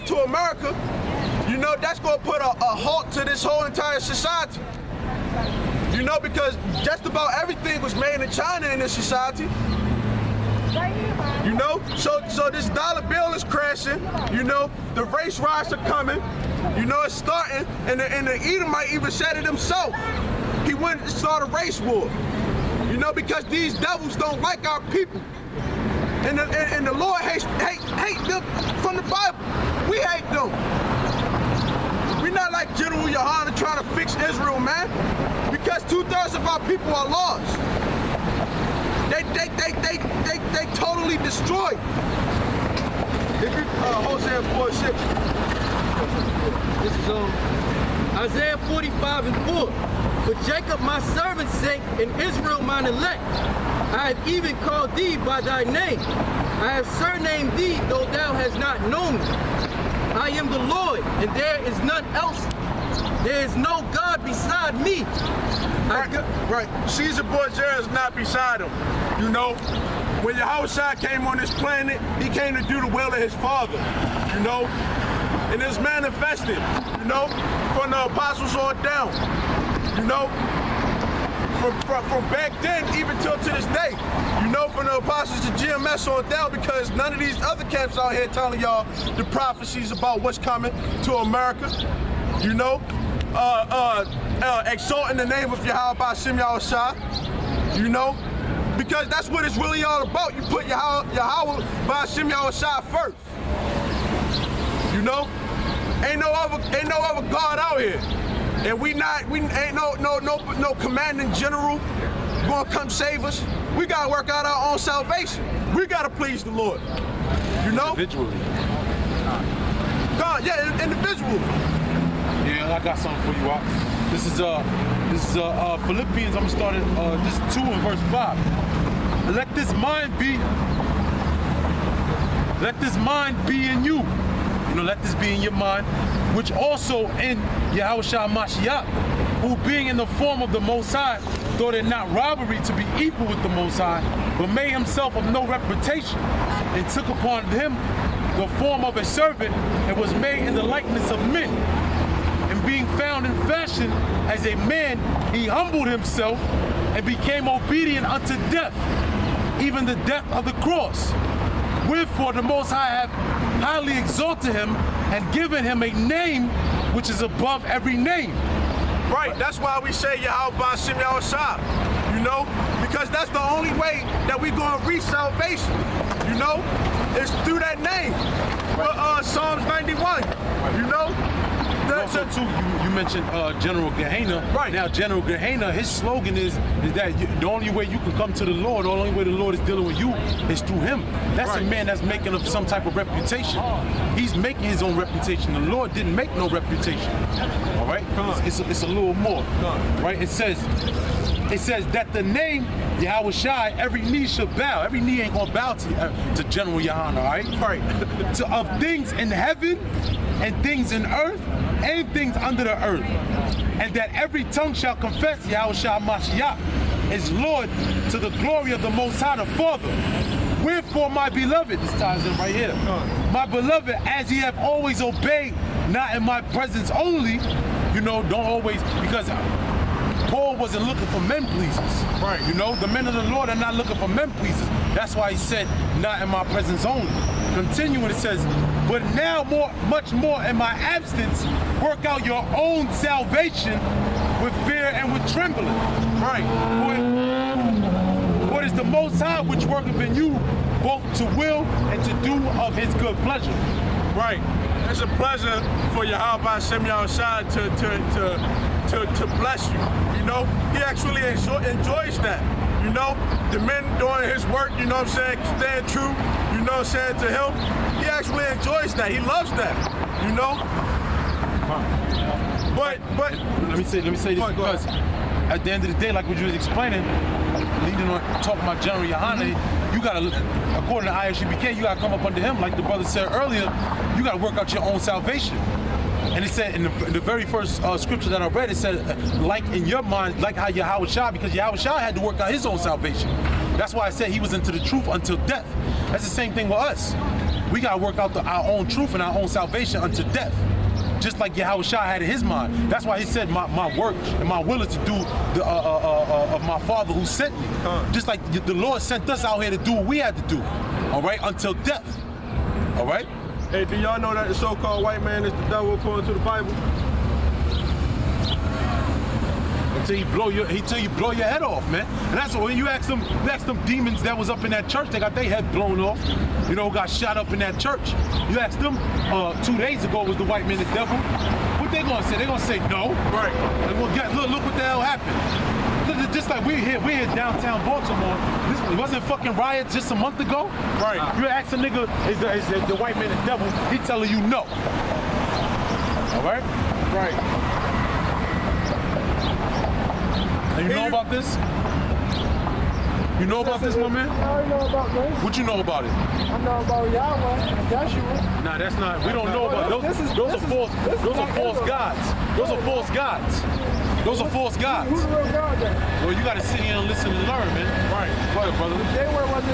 to America, you know, that's going to put a halt to this whole entire society. You know, because just about everything was made in China in this society. You know, so this dollar bill is crashing. You know, the race riots are coming. You know, it's starting, and the Edomite even said it himself. He went and started a race war. You know, because these devils don't like our people, and the Lord hate them from the Bible. We hate them. We're not like General Yohana trying to fix Israel, man. Because 2/3 of our people are lost. They totally destroyed. Hosea 4:6. This is Isaiah 45:4. For Jacob my servant's sake, and Israel mine elect, I have even called thee by thy name. I have surnamed thee, though thou hast not known me. I am the Lord, and there is none else. There is no God beside me. Right. Caesar Borgia is not beside him. You know, when Yahushua came on this planet, he came to do the will of his Father. You know, and it's manifested. You know, from the apostles on down. You know, from back then even till to this day. You know, from the apostles to GMS on down, because none of these other camps out here telling y'all the prophecies about what's coming to America. You know, exalting the name of Yahweh Ba'Shem Yahushua. You know, because that's what it's really all about. You put Yahweh Ba'Shem Yahushua first. You know, ain't no other God out here, and we ain't no commanding general gonna come save us. We gotta work out our own salvation. We gotta please the Lord. You know, individually. God, yeah, individually. Yeah, I got something for you, Op. This is Philippians. I'm gonna start at this 2 and verse 5. Let this mind be in you. You know, let this be in your mind, which also in Yahushua Mashiach, who being in the form of the Most High, thought it not robbery to be equal with the Most High, but made himself of no reputation, and took upon him the form of a servant, and was made in the likeness of men. And being found in fashion as a man, he humbled himself and became obedient unto death, even the death of the cross. Wherefore the Most High hath highly exalted him and given him a name which is above every name. Right, that's why we say Yahweh Ba'Shem Yahushua, you know, because that's the only way that we're going to reach salvation, you know, is through that name. Right. Psalms 91, you know. Also, too, you mentioned General Gehenna. Right. Now, General Gehenna, his slogan is that the only way you can come to the Lord, the only way the Lord is dealing with you is through him. That's right. A man that's making up some type of reputation. He's making his own reputation. The Lord didn't make no reputation. All right? It's a little more. Right? It says that the name Yahushua, every knee should bow. Every knee ain't gonna bow to General Yohana, all right? Right. Of things in heaven and things in earth and things under the earth, and that every tongue shall confess Yahushua Mashiach is Lord, to the glory of the Most High, the Father. Wherefore, my beloved, this ties in right here, my beloved, as ye have always obeyed, not in my presence only, you know, don't always, because Paul wasn't looking for men pleasers. Right. You know, the men of the Lord are not looking for men pleasers. That's why he said, not in my presence only. Continuing, it says, but now much more in my absence, work out your own salvation with fear and with trembling. Right. For it is the Most High which worketh in you, both to will and to do of his good pleasure. Right. It's a pleasure for Yahweh Ba'Shem Yahushua to bless you. You know, he actually enjoys that. You know, the men doing his work, you know what I'm saying, staying true, you know what I'm saying, to him. He actually enjoys that. He loves that, you know? But let me say this, because at the end of the day, like what you was explaining, leading on talking about General Yohana, you gotta, according to ISUBK, you gotta come up under him, like the brother said earlier, you gotta work out your own salvation. And it said in the very first scripture that I read, it said, like in your mind, like how Yahushua, because Yahushua had to work out his own salvation. That's why I said he was into the truth until death. That's the same thing with us. we gotta work out our own truth and our own salvation unto death. Just like Yahushua had in his mind. That's why he said, my work and my will is to do of my Father who sent me. Just like the Lord sent us out here to do what we had to do, all right, until death, all right? Hey, do y'all know that the so-called white man is the devil according to the Bible? Until you blow your head off, man. And that's what you ask them demons that was up in that church, they got their head blown off, you know, got shot up in that church. You ask them 2 days ago was the white man the devil. What they gonna say? They gonna say no. Right. And look what the hell happened. Just like we're here downtown Baltimore. This wasn't fucking riots just a month ago. Right. You ask a nigga, is the white man the devil? He telling you no. All right. Right. And you know about this? You know about this, my man? I already know about this. What you know about it? I know about Yahweh and Joshua. Nah, that's not. We don't know about those. Those are false gods. Those are false gods. Those are false gods. Who's the real God then? Well, you gotta sit here and listen and learn, man. Right. Go ahead, brother.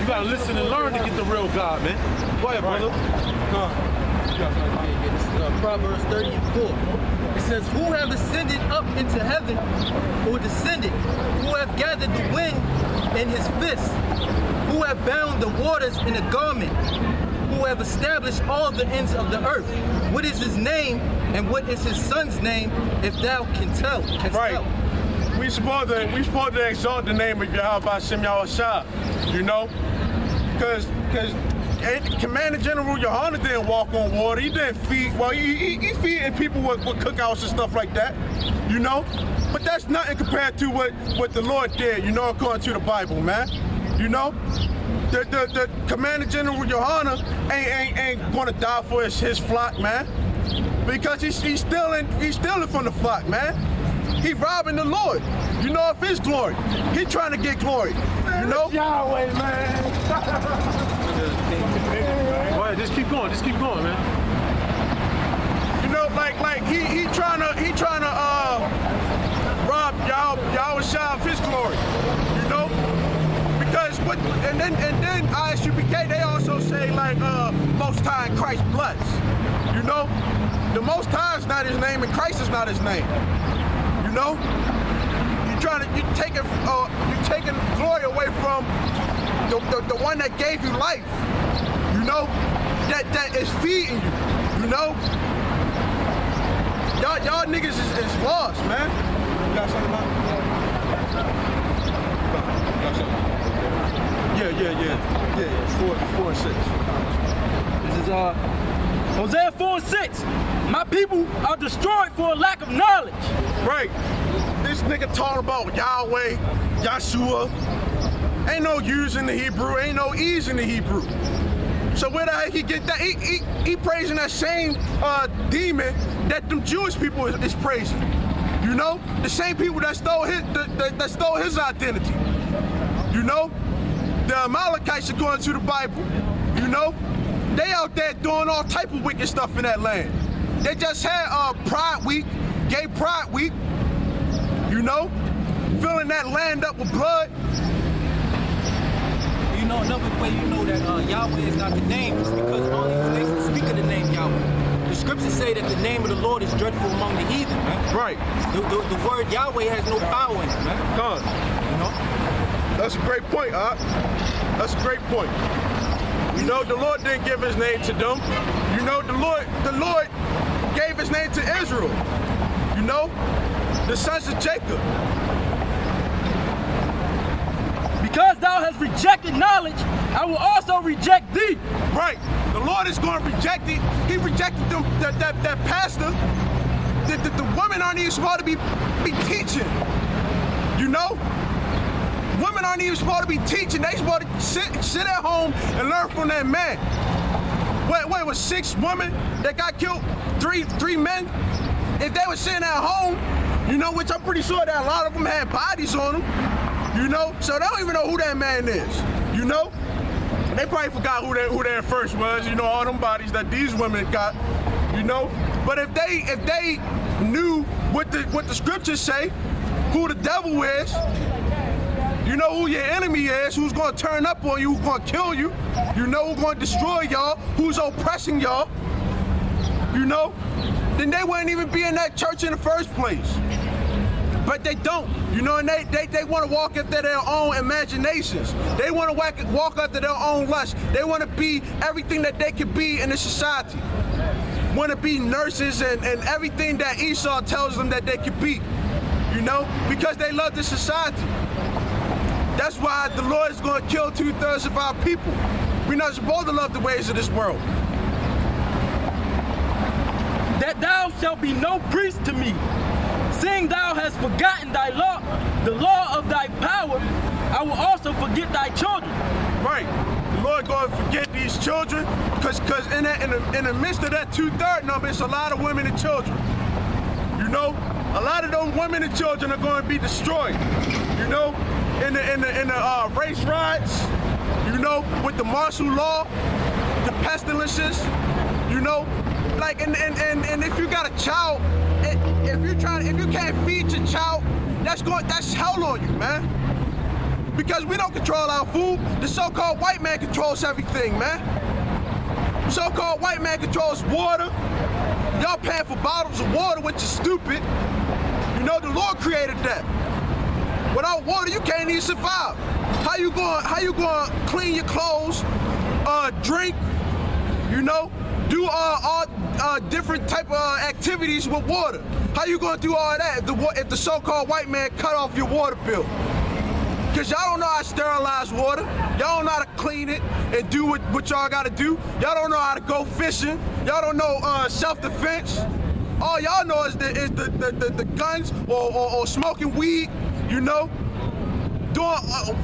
You gotta listen and learn to get the real God, man. Go ahead, brother. This is Proverbs 30:4. It says, who have ascended up into heaven, or descended? Who have gathered the wind in his fist? Who have bound the waters in a garment? Who have established all the ends of the earth? What is his name, and what is his son's name, if thou canst tell? Right. We supposed to exalt the name of Yahweh Shem Yahushua, you know? Because Commander General Yohana didn't walk on water. He didn't feed. Well, he feeding people with cookouts and stuff like that, you know. But that's nothing compared to what the Lord did, you know, according to the Bible, man. You know, the Commander General Yohana ain't gonna die for his flock, man, because he's stealing from the flock, man. He robbing the Lord, you know, of his glory. He trying to get glory, you know. Yahweh, man. Go ahead, just keep going, man. You know, like he trying to rob Yahushua of his glory, you know, because and then ISUPK, they also say like Most High in Christ's blood, you know, the Most High is not his name and Christ is not his name, you know. You taking glory away from the one that gave you life, you know, that is feeding you, you know. Y'all niggas is lost, man. You got something about? Yeah. 4 and 6. This is Hosea 4:6. My people are destroyed for a lack of knowledge. Right. This nigga talking about Yahweh, Yahshua. Ain't no U's in the Hebrew, ain't no E's in the Hebrew. So where the heck he get that? He praising that same demon that them Jewish people is praising. You know, the same people that stole his identity. You know, the Amalekites according to the Bible. You know, they out there doing all type of wicked stuff in that land. They just had Pride Week, Gay Pride Week. You know, filling that land up with blood. You know, another way you know that Yahweh is not the name is because all these nations speak of the name Yahweh. The scriptures say that the name of the Lord is dreadful among the heathen, man. Right. The word Yahweh has no power in it, man. You know? That's a great point, That's a great point. You know, the Lord didn't give his name to them. You know, the Lord gave his name to Israel. You know, the sons of Jacob. Because thou hast rejected knowledge, I will also reject thee. Right. The Lord is going to reject it. He rejected them, that pastor. The women aren't even supposed to be teaching. You know? Women aren't even supposed to be teaching. They supposed to sit at home and learn from that man. Wait, was 6 women that got killed? 3 men? If they were sitting at home, you know, which I'm pretty sure that a lot of them had bodies on them. You know, so they don't even know who that man is. You know, they probably forgot who their first was. You know, all them bodies that these women got. You know, but if they knew what the scriptures say, who the devil is, You know who your enemy is, who's gonna turn up on you, who's gonna kill you. You know who's gonna destroy y'all, who's oppressing y'all. You know, then they wouldn't even be in that church in the first place. But they don't, you know, and they want to walk after their own imaginations. They want to walk after their own lust. They want to be everything that they can be in the society. Want to be nurses and everything that Esau tells them that they can be, you know, because they love the society. That's why the Lord is going to kill 2/3 of our people. We're not supposed to love the ways of this world. That thou shalt be no priest to me, seeing thou hast forgotten thy law, the law of thy power, I will also forget thy children. Right. The Lord going to forget these children, because in the midst of that 2/3 number, it's a lot of women and children. You know, a lot of those women and children are going to be destroyed. You know, in the race riots. You know, with the martial law, the pestilences. You know, like and if you got a child, if you can't feed your child, that's hell on you, man. Because we don't control our food. The so-called white man controls everything, man. The so-called white man controls water. Y'all paying for bottles of water, which is stupid. You know, the Lord created that. Without water, you can't even survive. How you going clean your clothes, drink, you know, do all different type of activities with water? How you gonna do all that if the so-called white man cut off your water bill? Because y'all don't know how to sterilize water. Y'all don't know how to clean it and do what y'all gotta do. Y'all don't know how to go fishing. Y'all don't know self-defense. All y'all know is the guns or smoking weed, you know, doing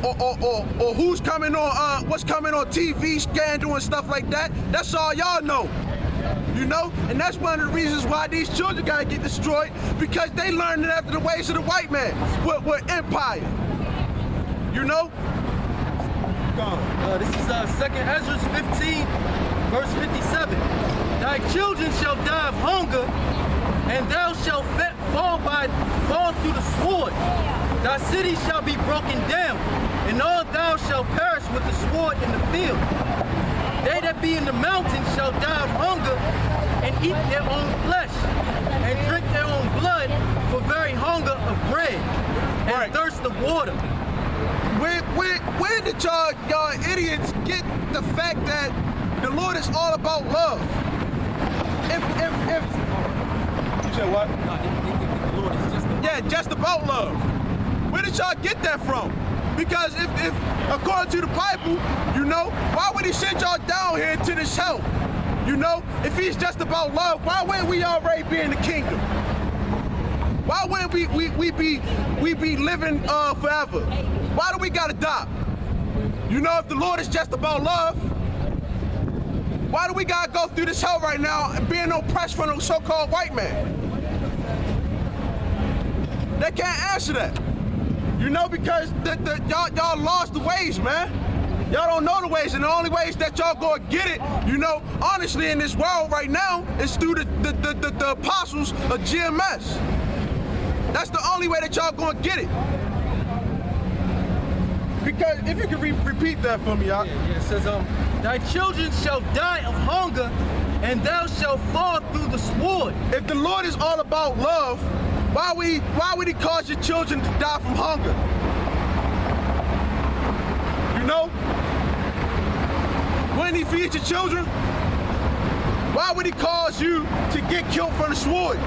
or who's coming on, what's coming on TV, scandal and stuff like that. That's all y'all know. You know, and that's one of the reasons why these children gotta get destroyed, because they learned it after the ways of the white man with empire. You know? This is 2nd Ezra 15, verse 57. Thy children shall die of hunger, and thou shalt fall through the sword. Thy city shall be broken down, and all thou shalt perish with the sword in the field. They that be in the mountains shall die of hunger, and eat their own flesh, and drink their own blood for very hunger of bread, and thirst of water. Where did y'all idiots get the fact that the Lord is all about love? If you said what? No, the Lord is just Yeah, just about love. Where did y'all get that from? Because if according to the Bible, you know, why would he send y'all down here to this hell? You know, if he's just about love, why wouldn't we already be in the kingdom? Why wouldn't we be living forever? Why do we gotta die? You know, if the Lord is just about love, why do we gotta go through this hell right now and being oppressed from the so-called white man? They can't answer that. You know, because y'all lost the ways, man. Y'all don't know the ways, and the only ways that y'all gonna get it, you know, honestly, in this world right now, is through the apostles of GMS. That's the only way that y'all gonna get it. Because if you can repeat that for me, y'all. Yeah, it says, thy children shall die of hunger, and thou shalt fall through the sword. If the Lord is all about love, why would he cause your children to die from hunger? You know? Wouldn't he feed your children? Why would he cause you to get killed from the sword?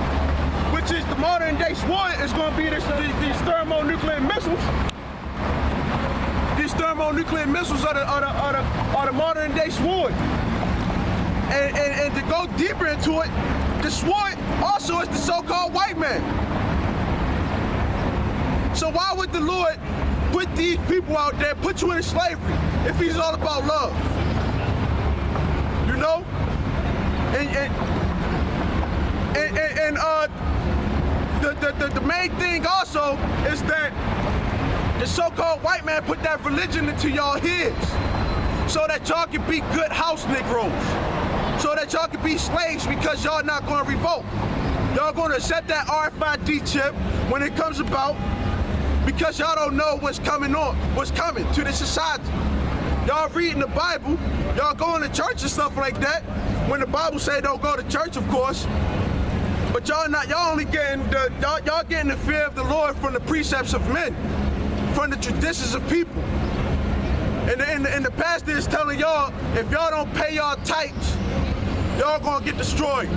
Which is the modern day sword is going to be these thermonuclear missiles. These thermonuclear missiles are the modern day sword. And to go deeper into it, the sword also is the so-called white man. So why would the Lord put these people out there, put you in slavery, if he's all about love? You know? The main thing also is that the so-called white man put that religion into y'all heads so that y'all can be good house Negroes, so that y'all can be slaves, because y'all not going to revolt. Y'all going to accept that RFID chip when it comes about, because y'all don't know what's coming to the society. Y'all reading the Bible, y'all going to church and stuff like that. When the Bible say don't go to church, of course. But y'all only getting y'all getting the fear of the Lord from the precepts of men, from the traditions of people. And the pastor is telling y'all, if y'all don't pay y'all tithes, y'all gonna get destroyed.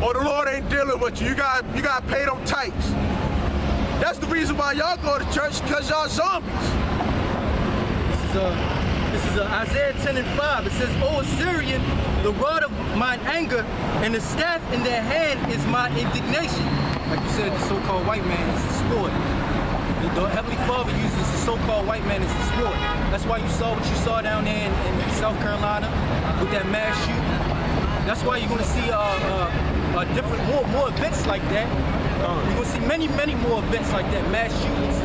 Or the Lord ain't dealing with you. You gotta pay them tithes. That's the reason why y'all go to church, because y'all zombies. This is Isaiah 10:5. It says, O Assyrian, the rod of mine anger and the staff in their hand is my indignation. Like you said, the so-called white man is the sport. The Heavenly Father uses the so-called white man as the sport. That's why you saw what you saw down there in South Carolina with that mass shooting. That's why you're going to see different more events like that. You're going to see many more events like that, mass shootings.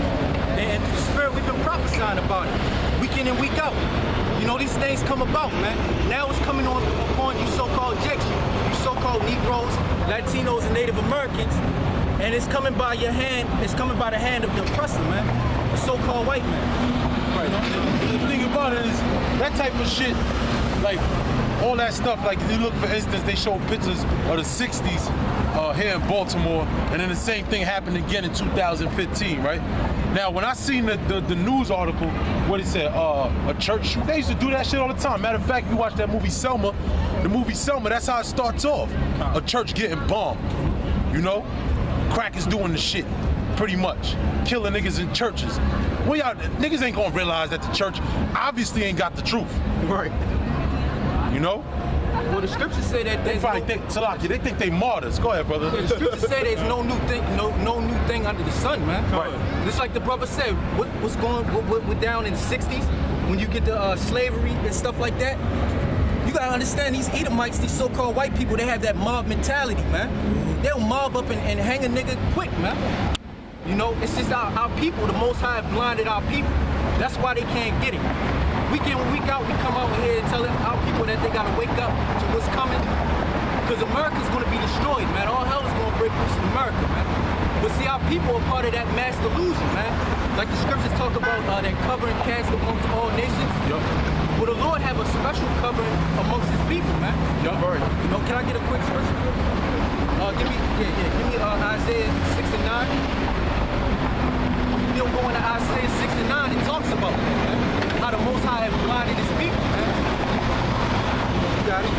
And the Spirit, we've been prophesying about it, week in and week out. You know, these things come about, man. Now it's coming upon you so-called Jakes, you so-called Negroes, Latinos, and Native Americans. And it's coming by your hand, it's coming by the hand of the oppressor, man. The so-called white man. Right. The thing about it is, that type of shit, like, all that stuff, like, you look, for instance, they show pictures of the 60s here in Baltimore, and then the same thing happened again in 2015, right? Now, when I seen the news article, what it said, a church shoot, they used to do that shit all the time. Matter of fact, you watch that movie Selma, that's how it starts off. A church getting bombed, you know? Crackers doing the shit, pretty much. Killing niggas in churches. Well, y'all, niggas ain't gonna realize that the church obviously ain't got the truth. Right. You know? Well, the scriptures say that there's Salaki, they think they martyrs. Go ahead, brother. Yeah, the scriptures say there's no new new thing under the sun, man. Right. Just like the brother said, what down in the 60s, when you get the slavery and stuff like that, you gotta understand these Edomites, these so-called white people, they have that mob mentality, man. They'll mob up and hang a nigga quick, man. You know, it's just our people, the Most High have blinded our people. That's why they can't get it. Week in, week out, we come out here and tell our people that they gotta wake up to what's coming. Because America's gonna be destroyed, man. All hell is gonna break loose in America, man. But see, our people are part of that mass delusion, man. Like the scriptures talk about that covering cast amongst all nations. Yup. Well, the Lord have a special covering amongst his people, man. Yup. You know, can I get a quick scripture? Give me Isaiah 6 and 9. You know, going to Isaiah 6 and 9, it talks about that, man. How the Most High have blinded his people, man. You got it?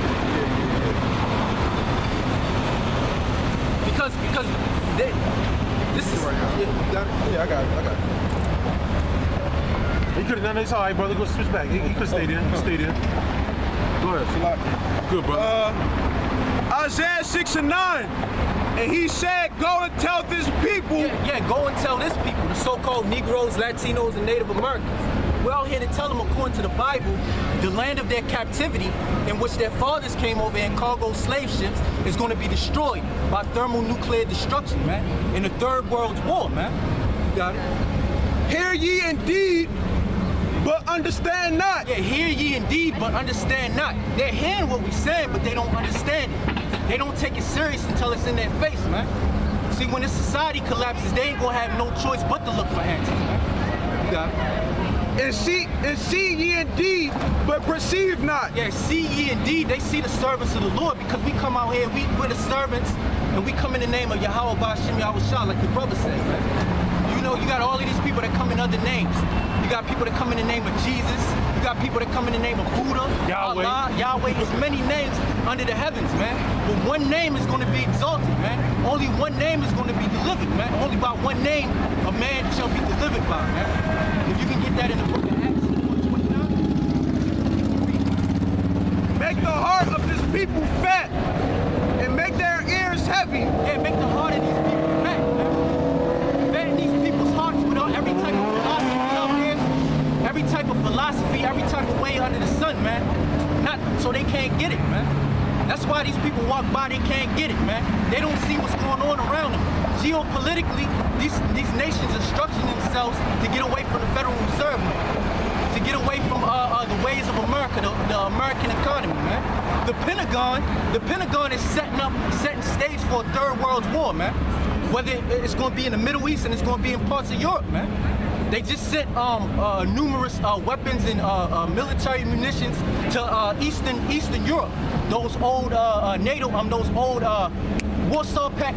Because this is... Yeah, you got it? Yeah, I got it. He could have done this. All right, brother. Go switch back. He could stay there. Go ahead. Good, brother. Isaiah 6 and 9. And he said, go and tell this people. Yeah, go and tell this people, the so-called Negroes, Latinos, and Native Americans. We're out here to tell them, according to the Bible, the land of their captivity, in which their fathers came over in cargo slave ships, is going to be destroyed by thermonuclear destruction, man, in the Third World War, man. You got it? Hear ye indeed, but understand not. Yeah, hear ye indeed, but understand not. They're hearing what we're saying, but they don't understand it. They don't take it serious until it's in their face, man. See, when this society collapses, they ain't gonna have no choice but to look for answers, man. You got it? And see ye indeed, but perceive not. Yeah, see ye indeed. They see the servants of the Lord, because we come out here, we're the servants, and we come in the name of Yahweh Ba'Shem Yahushua, like the brother said, man. You know, you got all of these people that come in other names. You got people that come in the name of Jesus. You got people that come in the name of Buddha, Yahweh. Allah, Yahweh. There's many names under the heavens, man. But one name is going to be exalted, man. Only one name is going to be delivered, man. Only by one name a man shall be delivered by, man. If you can get that in the book of Acts 29. Make the heart of this people fat and make their ears heavy. Yeah, make the heart of these people fat, man. Fatten these people's hearts without every type of philosophy out there. Every type of philosophy, every type of way under the sun, man. Not so they can't get it, man. That's why these people walk by, they can't get it, man. They don't see what's going on around them. Geopolitically, these nations are structuring themselves to get away from the Federal Reserve, man. To get away from the ways of America, the American economy, man. The Pentagon is setting stage for a third world war, man. Whether it's going to be in the Middle East and it's going to be in parts of Europe, man. They just sent numerous weapons and military munitions to Eastern Europe. Those old NATO, those old Warsaw Pact